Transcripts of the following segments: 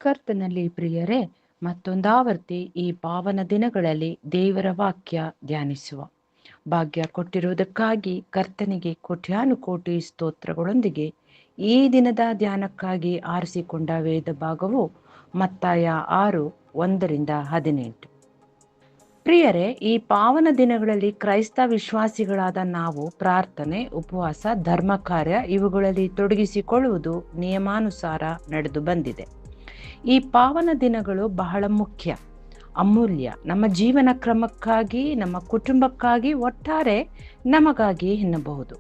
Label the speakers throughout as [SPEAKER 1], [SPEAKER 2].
[SPEAKER 1] ಕರ್ತನಲ್ಲಿ ಪ್ರಿಯರೇ, ಮತ್ತೊಂದಾವರ್ತಿ ಈ ಪಾವನ ದಿನಗಳಲ್ಲಿ ದೇವರ ವಾಕ್ಯ ಧ್ಯಾನಿಸುವ ಭಾಗ್ಯ ಕೊಟ್ಟಿರುವುದಕ್ಕಾಗಿ ಕರ್ತನಿಗೆ ಕೋಟ್ಯಾನುಕೋಟಿ ಸ್ತೋತ್ರಗಳೊಂದಿಗೆ ಈ ದಿನದ ಧ್ಯಾನಕ್ಕಾಗಿ ಆರಿಸಿಕೊಂಡ ವೇದ ಭಾಗವು ಮತ್ತಾಯ 6:1-18. ಪ್ರಿಯರೇ, ಈ ಪಾವನ ದಿನಗಳಲ್ಲಿ ಕ್ರೈಸ್ತ ವಿಶ್ವಾಸಿಗಳಾದ ನಾವು ಪ್ರಾರ್ಥನೆ, ಉಪವಾಸ, ಧರ್ಮ ಕಾರ್ಯ ಇವುಗಳಲ್ಲಿ ತೊಡಗಿಸಿಕೊಳ್ಳುವುದು ನಿಯಮಾನುಸಾರ ನಡೆದು ಬಂದಿದೆ. ಈ ಪಾವನ ದಿನಗಳು ಬಹಳ ಮುಖ್ಯ, ಅಮೂಲ್ಯ. ನಮ್ಮ ಜೀವನ ಕ್ರಮಕ್ಕಾಗಿ, ನಮ್ಮ ಕುಟುಂಬಕ್ಕಾಗಿ, ಒಟ್ಟಾರೆ ನಮಗಾಗಿ ಎನ್ನಬಹುದು.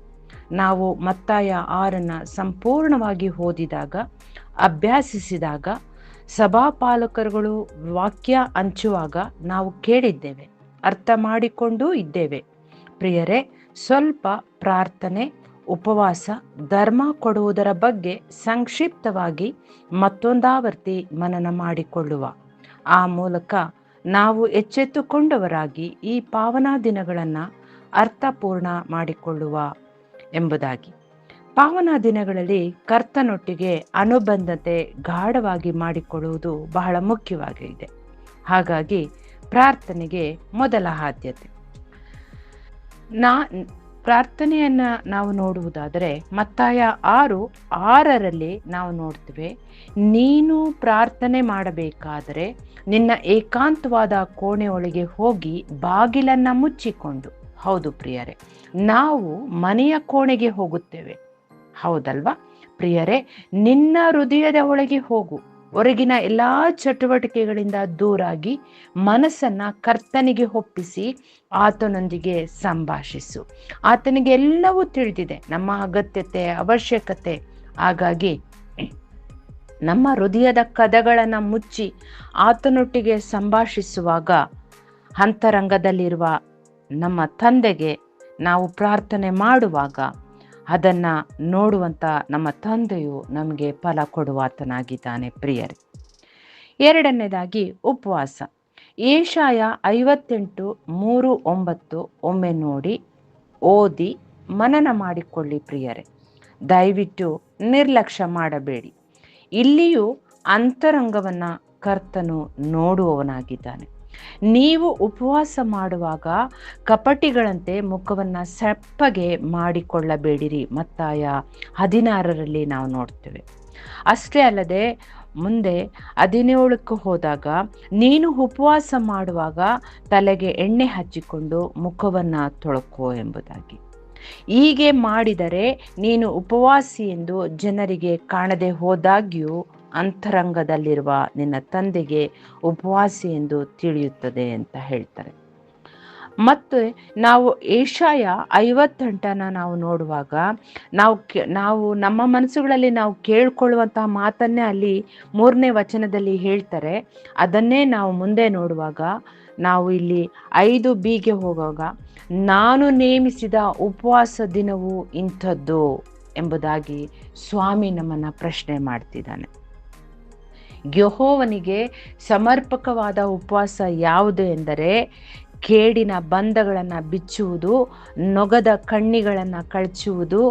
[SPEAKER 1] ನಾವು ಮತ್ತಾಯ 6 ಸಂಪೂರ್ಣವಾಗಿ ಓದಿದಾಗ, ಅಭ್ಯಾಸಿಸಿದಾಗ, ಸಭಾಪಾಲಕರುಗಳು ವಾಕ್ಯ ಹಂಚುವಾಗ ನಾವು ಕೇಳಿದ್ದೇವೆ, ಅರ್ಥ ಮಾಡಿಕೊಂಡೂ ಇದ್ದೇವೆ. ಪ್ರಿಯರೇ, ಸ್ವಲ್ಪ ಪ್ರಾರ್ಥನೆ, ಉಪವಾಸ, ಧರ್ಮ ಕೊಡುವುದರ ಬಗ್ಗೆ ಸಂಕ್ಷಿಪ್ತವಾಗಿ ಮತ್ತೊಂದಾವರ್ತಿ ಮನನ ಮಾಡಿಕೊಳ್ಳುವ. ಆ ಮೂಲಕ ನಾವು ಎಚ್ಚೆತ್ತುಕೊಂಡವರಾಗಿ ಈ ಪಾವನ ದಿನಗಳನ್ನು ಅರ್ಥಪೂರ್ಣ ಮಾಡಿಕೊಳ್ಳುವ ಎಂಬುದಾಗಿ. ಪಾವನ ದಿನಗಳಲ್ಲಿ ಕರ್ತನೊಟ್ಟಿಗೆ ಅನುಬಂಧತೆ ಗಾಢವಾಗಿ ಮಾಡಿಕೊಳ್ಳುವುದು ಬಹಳ ಮುಖ್ಯವಾಗಿದೆ. ಹಾಗಾಗಿ ಪ್ರಾರ್ಥನೆಗೆ ಮೊದಲ ಆದ್ಯತೆ. ಪ್ರಾರ್ಥನೆಯನ್ನು ನಾವು ನೋಡುವುದಾದರೆ ಮತ್ತಾಯ 6:6 ನಾವು ನೋಡ್ತೇವೆ, ನೀನು ಪ್ರಾರ್ಥನೆ ಮಾಡಬೇಕಾದರೆ ನಿನ್ನ ಏಕಾಂತವಾದ ಕೋಣೆಯೊಳಗೆ ಹೋಗಿ ಬಾಗಿಲನ್ನು ಮುಚ್ಚಿಕೊಂಡು. ಹೌದು ಪ್ರಿಯರೇ, ನಾವು ಮನೆಯ ಕೋಣೆಗೆ ಹೋಗುತ್ತೇವೆ, ಹೌದಲ್ವಾ ಪ್ರಿಯರೇ? ನಿನ್ನ ಹೃದಯದ ಒಳಗೆ ಹೋಗು, ಹೊರಗಿನ ಎಲ್ಲ ಚಟುವಟಿಕೆಗಳಿಂದ ದೂರಾಗಿ ಮನಸ್ಸನ್ನ ಕರ್ತನಿಗೆ ಒಪ್ಪಿಸಿ ಆತನೊಂದಿಗೆ ಸಂಭಾಷಿಸು. ಆತನಿಗೆ ಎಲ್ಲವೂ ತಿಳಿದಿದೆ, ನಮ್ಮ ಅಗತ್ಯತೆ, ಅವಶ್ಯಕತೆ. ಹಾಗಾಗಿ ನಮ್ಮ ಹೃದಯದ ಕದಗಳನ್ನು ಮುಚ್ಚಿ ಆತನೊಟ್ಟಿಗೆ ಸಂಭಾಷಿಸುವಾಗ ಅಂತರಂಗದಲ್ಲಿರುವ ನಮ್ಮ ತಂದೆಗೆ ನಾವು ಪ್ರಾರ್ಥನೆ ಮಾಡುವಾಗ ಅದನ್ನು ನೋಡುವಂಥ ನಮ್ಮ ತಂದೆಯು ನಮಗೆ ಫಲ ಕೊಡುವಾತನಾಗಿದ್ದಾನೆ ಪ್ರಿಯರೇ. ಎರಡನೇದಾಗಿ ಉಪವಾಸ. ಯೆಶಾಯ 58:3-9 ಒಮ್ಮೆ ನೋಡಿ, ಓದಿ ಮನನ ಮಾಡಿಕೊಳ್ಳಿ ಪ್ರಿಯರೇ. ದಯವಿಟ್ಟು ನಿರ್ಲಕ್ಷ್ಯ ಮಾಡಬೇಡಿ. ಇಲ್ಲಿಯೂ ಅಂತರಂಗವನ್ನು ಕರ್ತನು ನೋಡುವವನಾಗಿದ್ದಾನೆ. ನೀವು ಉಪವಾಸ ಮಾಡುವಾಗ ಕಪಟಿಗಳಂತೆ ಮುಖವನ್ನು ಸಪ್ಪಗೆ ಮಾಡಿಕೊಳ್ಳಬೇಡಿರಿ, ಮತ್ತಾಯ 16 ನಾವು ನೋಡ್ತೇವೆ. ಅಷ್ಟೇ ಅಲ್ಲದೆ ಮುಂದೆ 17 ಹೋದಾಗ, ನೀನು ಉಪವಾಸ ಮಾಡುವಾಗ ತಲೆಗೆ ಎಣ್ಣೆ ಹಚ್ಚಿಕೊಂಡು ಮುಖವನ್ನು ತೊಳಕೋ ಎಂಬುದಾಗಿ. ಹೀಗೆ ಮಾಡಿದರೆ ನೀನು ಉಪವಾಸಿ ಎಂದು ಜನರಿಗೆ ಕಾಣದೆ ಹೋದಾಗ್ಯೂ ಅಂತರಂಗದಲ್ಲಿರುವ ನಿನ್ನ ತಂದೆಗೆ ಉಪವಾಸಿ ಎಂದು ತಿಳಿಯುತ್ತದೆ ಅಂತ ಹೇಳ್ತಾರೆ. ಮತ್ತು ನಾವು ಯೆಶಾಯ 58 ನಾವು ನೋಡುವಾಗ ನಾವು ನಮ್ಮ ಮನಸ್ಸುಗಳಲ್ಲಿ ನಾವು ಕೇಳ್ಕೊಳ್ಳುವಂತಹ ಮಾತನ್ನೇ ಅಲ್ಲಿ 3ನೇ ವಚನದಲ್ಲಿ ಹೇಳ್ತಾರೆ. ಅದನ್ನೇ ನಾವು ಮುಂದೆ ನೋಡುವಾಗ ನಾವು ಇಲ್ಲಿ 5bಗೆ ಹೋಗುವಾಗ, ನಾನು ನೇಮಿಸಿದ ಉಪವಾಸ ದಿನವು ಇಂಥದ್ದು ಎಂಬುದಾಗಿ ಸ್ವಾಮಿ ನಮ್ಮನ್ನು ಪ್ರಶ್ನೆ ಮಾಡ್ತಿದ್ದಾನೆ. ಯೆಹೋವನಿಗೆ ಸಮರ್ಪಕವಾದ ಉಪವಾಸ ಯಾವುದು ಎಂದರೆ ಕೇಡಿನ ಬಂಧಗಳನ್ನು ಬಿಚ್ಚುವುದು, ನೊಗದ ಕಣ್ಣಿಗಳನ್ನು ಕಳಚುವುದು,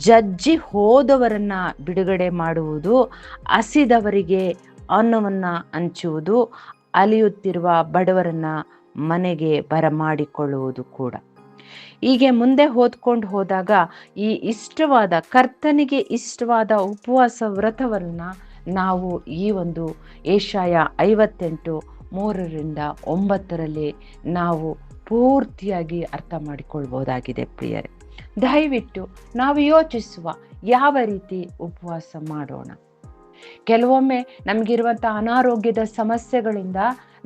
[SPEAKER 1] ಜಜ್ಜಿ ಹೋದವರನ್ನು ಬಿಡುಗಡೆ ಮಾಡುವುದು, ಹಸಿದವರಿಗೆ ಅನ್ನವನ್ನು ಹಂಚುವುದು, ಅಲಿಯುತ್ತಿರುವ ಬಡವರನ್ನು ಮನೆಗೆ ಬರಮಾಡಿಕೊಳ್ಳುವುದು ಕೂಡ. ಹೀಗೆ ಮುಂದೆ ಓದ್ಕೊಂಡು ಹೋದಾಗ ಈ ಕರ್ತನಿಗೆ ಇಷ್ಟವಾದ ಉಪವಾಸ ವ್ರತವನ್ನು ನಾವು ಈ ಒಂದು ಯೆಶಾಯ 58:3-9 ನಾವು ಪೂರ್ತಿಯಾಗಿ ಅರ್ಥ ಮಾಡಿಕೊಳ್ಬಹುದಾಗಿದೆ ಪ್ರಿಯರೇ. ದಯವಿಟ್ಟು ನಾವು ಯೋಚಿಸುವ, ಯಾವ ರೀತಿ ಉಪವಾಸ ಮಾಡೋಣ. ಕೆಲವೊಮ್ಮೆ ನಮಗಿರುವಂಥ ಅನಾರೋಗ್ಯದ ಸಮಸ್ಯೆಗಳಿಂದ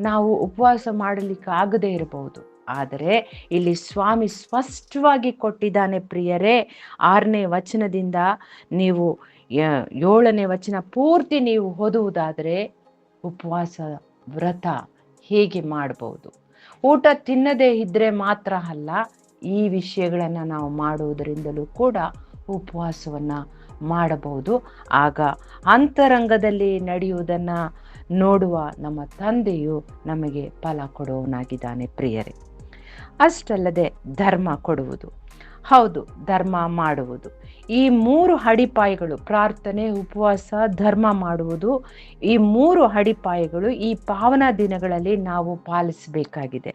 [SPEAKER 1] ನಾವು ಉಪವಾಸ ಮಾಡಲಿಕ್ಕೆ ಆಗದೇ ಇರಬಹುದು. ಆದರೆ ಇಲ್ಲಿ ಸ್ವಾಮಿ ಸ್ಪಷ್ಟವಾಗಿ ಕೊಟ್ಟಿದ್ದಾನೆ ಪ್ರಿಯರೇ. 6ನೇ ವಚನದಿಂದ ನೀವು 7ನೇ ವಚನ ಪೂರ್ತಿ ನೀವು ಓದುವುದಾದರೆ ಉಪವಾಸ ವ್ರತ ಹೇಗೆ ಮಾಡಬಹುದು. ಊಟ ತಿನ್ನದೇ ಇದ್ದರೆ ಮಾತ್ರ ಅಲ್ಲ, ಈ ವಿಷಯಗಳನ್ನು ನಾವು ಮಾಡುವುದರಿಂದಲೂ ಕೂಡ ಉಪವಾಸವನ್ನು ಮಾಡಬಹುದು. ಆಗ ಅಂತರಂಗದಲ್ಲಿ ನಡೆಯುವುದನ್ನು ನೋಡುವ ನಮ್ಮ ತಂದೆಯು ನಮಗೆ ಫಲ ಕೊಡುವವನಾಗಿದ್ದಾನೆ ಪ್ರಿಯರೇ. ಅಷ್ಟಲ್ಲದೆ ಧರ್ಮ ಕೊಡುವುದು. ಹೌದು, ಧರ್ಮ ಮಾಡುವುದು. ಈ 3 ಅಡಿಪಾಯಗಳು, ಪ್ರಾರ್ಥನೆ, ಉಪವಾಸ, ಧರ್ಮ ಮಾಡುವುದು, ಈ 3 ಅಡಿಪಾಯಗಳು ಈ ಪಾವನ ದಿನಗಳಲ್ಲಿ ನಾವು ಪಾಲಿಸಬೇಕಾಗಿದೆ.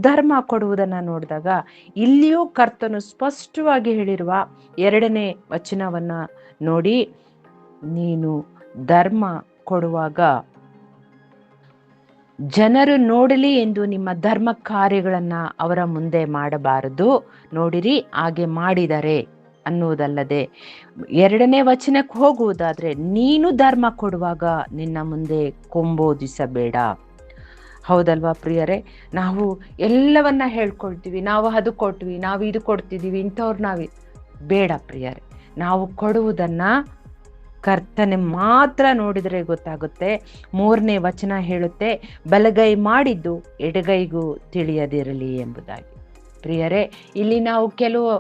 [SPEAKER 1] ಧರ್ಮ ಕೊಡುವುದನ್ನು ನೋಡಿದಾಗ ಇಲ್ಲಿಯೂ ಕರ್ತನು ಸ್ಪಷ್ಟವಾಗಿ ಹೇಳಿರುವ 2ನೇ ವಚನವನ್ನ ನೋಡಿ, ನೀನು ಧರ್ಮ ಕೊಡುವಾಗ ಜನರು ನೋಡಲಿ ಎಂದು ನಿಮ್ಮ ಧರ್ಮ ಕಾರ್ಯಗಳನ್ನ ಅವರ ಮುಂದೆ ಮಾಡಬಾರದು. ನೋಡಿರಿ, ಹಾಗೆ ಮಾಡಿದರೆ ಅನ್ನುವುದಲ್ಲದೆ 2ನೇ ವಚನಕ್ಕೆ ಹೋಗುವುದಾದ್ರೆ, ನೀನು ಧರ್ಮ ಕೊಡುವಾಗ ನಿನ್ನ ಮುಂದೆ ಕೊಂಬೋದಿಸಬೇಡ. ಹೌದಲ್ವಾ ಪ್ರಿಯರೇ? ನಾವು ಎಲ್ಲವನ್ನ ಹೇಳ್ಕೊಳ್ತೀವಿ, ನಾವು ಅದು ಕೊಟ್ವಿ, ನಾವು ಇದು ಕೊಡ್ತಿದ್ದೀವಿ, ಇಂಥವ್ರು ಬೇಡ ಪ್ರಿಯರೇ. ನಾವು ಕೊಡುವುದನ್ನ ಕರ್ತನೆ ಮಾತ್ರ ನೋಡಿದರೆ ಗೊತ್ತಾಗುತ್ತೆ. 3ನೇ ವಚನ ಹೇಳುತ್ತೆ, ಬಲಗೈ ಮಾಡಿದ್ದು ಎಡಗೈಗೂ ತಿಳಿಯದಿರಲಿ ಎಂಬುದಾಗಿ. ಪ್ರಿಯರೇ, ಇಲ್ಲಿ ನಾವು ಕೆಲವು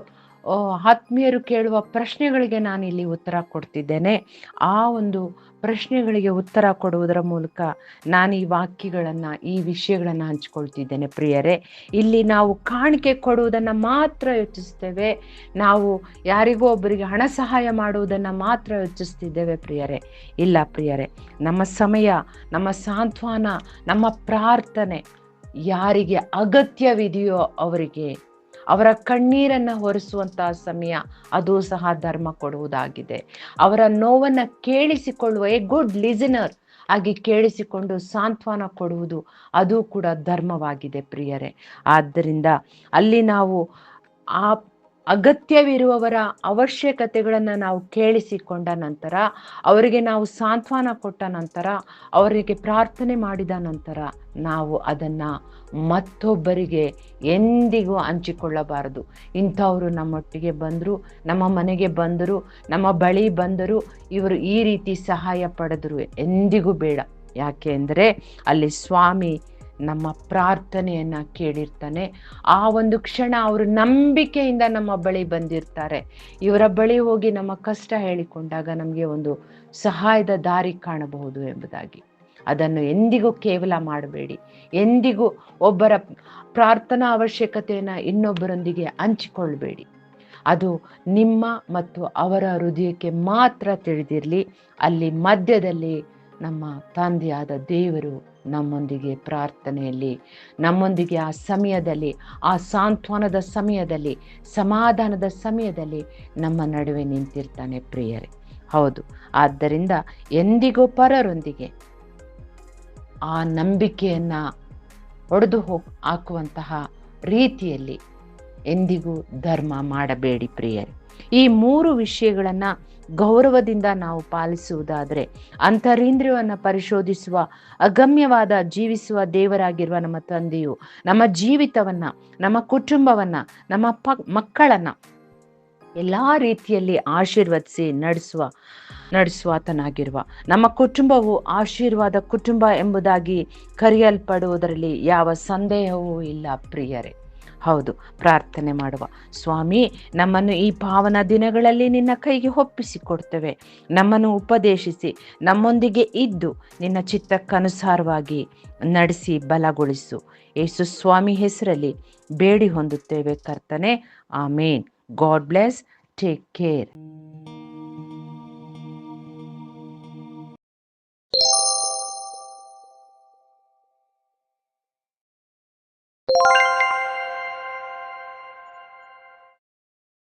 [SPEAKER 1] ಆತ್ಮೀಯರು ಕೇಳುವ ಪ್ರಶ್ನೆಗಳಿಗೆ ನಾನು ಇಲ್ಲಿ ಉತ್ತರ ಕೊಡ್ತಿದ್ದೇನೆ. ಆ ಒಂದು ಪ್ರಶ್ನೆಗಳಿಗೆ ಉತ್ತರ ಕೊಡುವುದರ ಮೂಲಕ ನಾನು ಈ ವಾಕ್ಯಗಳನ್ನು, ಈ ವಿಷಯಗಳನ್ನು ಹಂಚ್ಕೊಳ್ತಿದ್ದೇನೆ. ಪ್ರಿಯರೇ, ಇಲ್ಲಿ ನಾವು ಕಾಣಿಕೆ ಕೊಡುವುದನ್ನು ಮಾತ್ರ ಯೋಚಿಸ್ತೇವೆ, ನಾವು ಯಾರಿಗೋ ಒಬ್ಬರಿಗೆ ಹಣ ಸಹಾಯ ಮಾಡುವುದನ್ನು ಮಾತ್ರ ಯೋಚಿಸ್ತಿದ್ದೇವೆ ಪ್ರಿಯರೇ. ಇಲ್ಲ ಪ್ರಿಯರೇ, ನಮ್ಮ ಸಮಯ, ನಮ್ಮ ಸಾಂತ್ವನ, ನಮ್ಮ ಪ್ರಾರ್ಥನೆ ಯಾರಿಗೆ ಅಗತ್ಯವಿದೆಯೋ ಅವರಿಗೆ ಅವರ ಕಣ್ಣೀರನ್ನು ಹೊರಿಸುವಂತಹ ಸಮಯ, ಅದು ಸಹ ಧರ್ಮ ಕೊಡುವುದಾಗಿದೆ. ಅವರ ನೋವನ್ನು ಕೇಳಿಸಿಕೊಳ್ಳುವ ಎ ಗುಡ್ ಲಿಸನರ್ ಆಗಿ ಕೇಳಿಸಿಕೊಂಡು ಸಾಂತ್ವನ ಕೊಡುವುದು, ಅದು ಕೂಡ ಧರ್ಮವಾಗಿದೆ ಪ್ರಿಯರೇ. ಆದ್ದರಿಂದ ಅಲ್ಲಿ ನಾವು ಆ ಅಗತ್ಯವಿರುವವರ ಅವಶ್ಯಕತೆಗಳನ್ನು ನಾವು ಕೇಳಿಸಿಕೊಂಡ ನಂತರ, ಅವರಿಗೆ ನಾವು ಸಾಂತ್ವನ ಕೊಟ್ಟ ನಂತರ, ಅವರಿಗೆ ಪ್ರಾರ್ಥನೆ ಮಾಡಿದ ನಂತರ ನಾವು ಅದನ್ನು ಮತ್ತೊಬ್ಬರಿಗೆ ಎಂದಿಗೂ ಹಂಚಿಕೊಳ್ಳಬಾರದು. ಇಂಥವರು ನಮ್ಮೊಟ್ಟಿಗೆ ಬಂದರು, ನಮ್ಮ ಮನೆಗೆ ಬಂದರು, ನಮ್ಮ ಬಳಿ ಬಂದರು, ಇವರು ಈ ರೀತಿ ಸಹಾಯ ಪಡೆದರು, ಎಂದಿಗೂ ಬೇಡ. ಯಾಕೆ ಅಂದರೆ ಅಲ್ಲಿ ಸ್ವಾಮಿ ನಮ್ಮ ಪ್ರಾರ್ಥನೆಯನ್ನ ಕೇಳಿರ್ತಾನೆ. ಆ ಒಂದು ಕ್ಷಣ ಅವರು ನಂಬಿಕೆಯಿಂದ ನಮ್ಮ ಬಳಿ ಬಂದಿರ್ತಾರೆ. ಇವರ ಬಳಿ ಹೋಗಿ ನಮ್ಮ ಕಷ್ಟ ಹೇಳಿಕೊಂಡಾಗ ನಮಗೆ ಒಂದು ಸಹಾಯದ ದಾರಿ ಕಾಣಬಹುದು ಎಂಬುದಾಗಿ. ಅದನ್ನು ಎಂದಿಗೂ ಕೇವಲ ಮಾಡಬೇಡಿ. ಎಂದಿಗೂ ಒಬ್ಬರ ಪ್ರಾರ್ಥನಾ ಅವಶ್ಯಕತೆಯನ್ನು ಇನ್ನೊಬ್ಬರೊಂದಿಗೆ ಹಂಚಿಕೊಳ್ಬೇಡಿ. ಅದು ನಿಮ್ಮ ಮತ್ತು ಅವರ ಹೃದಯಕ್ಕೆ ಮಾತ್ರ ತಿಳಿದಿರಲಿ. ಅಲ್ಲಿ ಮಧ್ಯದಲ್ಲಿ ನಮ್ಮ ತಂದೆಯಾದ ದೇವರು ನಮ್ಮೊಂದಿಗೆ ಪ್ರಾರ್ಥನೆಯಲ್ಲಿ, ನಮ್ಮೊಂದಿಗೆ ಆ ಸಮಯದಲ್ಲಿ, ಆ ಸಾಂತ್ವನದ ಸಮಯದಲ್ಲಿ, ಸಮಾಧಾನದ ಸಮಯದಲ್ಲಿ ನಮ್ಮ ನಡುವೆ ನಿಂತಿರ್ತಾನೆ ಪ್ರಿಯರೇ. ಹೌದು, ಆದ್ದರಿಂದ ಎಂದಿಗೂ ಪರರೊಂದಿಗೆ ಆ ನಂಬಿಕೆಯನ್ನು ಒಡೆದು ಹಾಕುವಂತಹ ರೀತಿಯಲ್ಲಿ ಎಂದಿಗೂ ಧರ್ಮ ಮಾಡಬೇಡಿ ಪ್ರಿಯರೇ. ಈ 3 ವಿಷಯಗಳನ್ನು ಗೌರವದಿಂದ ನಾವು ಪಾಲಿಸುವುದಾದರೆ, ಅಂತರಿಂದ್ರಿಯವನ್ನು ಪರಿಶೋಧಿಸುವ ಅಗಮ್ಯವಾದ ಜೀವಿಸುವ ದೇವರಾಗಿರುವ ನಮ್ಮ ತಂದೆಯು ನಮ್ಮ ಜೀವಿತವನ್ನು, ನಮ್ಮ ಕುಟುಂಬವನ್ನು, ನಮ್ಮ ಮಕ್ಕಳನ್ನು ಎಲ್ಲ ರೀತಿಯಲ್ಲಿ ಆಶೀರ್ವದಿಸಿ ನಡೆಸುವಾತನಾಗಿರುವ ನಮ್ಮ ಕುಟುಂಬವು ಆಶೀರ್ವಾದ ಕುಟುಂಬ ಎಂಬುದಾಗಿ ಕರೆಯಲ್ಪಡುವುದರಲ್ಲಿ ಯಾವ ಸಂದೇಹವೂ ಇಲ್ಲ ಪ್ರಿಯರೇ. ಹೌದು, ಪ್ರಾರ್ಥನೆ ಮಾಡುವ. ಸ್ವಾಮಿ, ನಮ್ಮನ್ನು ಈ ಪಾವನ ದಿನಗಳಲ್ಲಿ ನಿನ್ನ ಕೈಗೆ ಒಪ್ಪಿಸಿಕೊಡ್ತೇವೆ. ನಮ್ಮನ್ನು ಉಪದೇಶಿಸಿ, ನಮ್ಮೊಂದಿಗೆ ಇದ್ದು ನಿನ್ನ ಚಿತ್ತಕ್ಕನುಸಾರವಾಗಿ ನಡೆಸಿ ಬಲಗೊಳಿಸು. ಯೇಸು ಸ್ವಾಮಿ ಹೆಸರಲ್ಲಿ ಬೇಡಿ ಹೊಂದುತ್ತೇವೆ ಕರ್ತನೆ. Amen. God bless. Take care.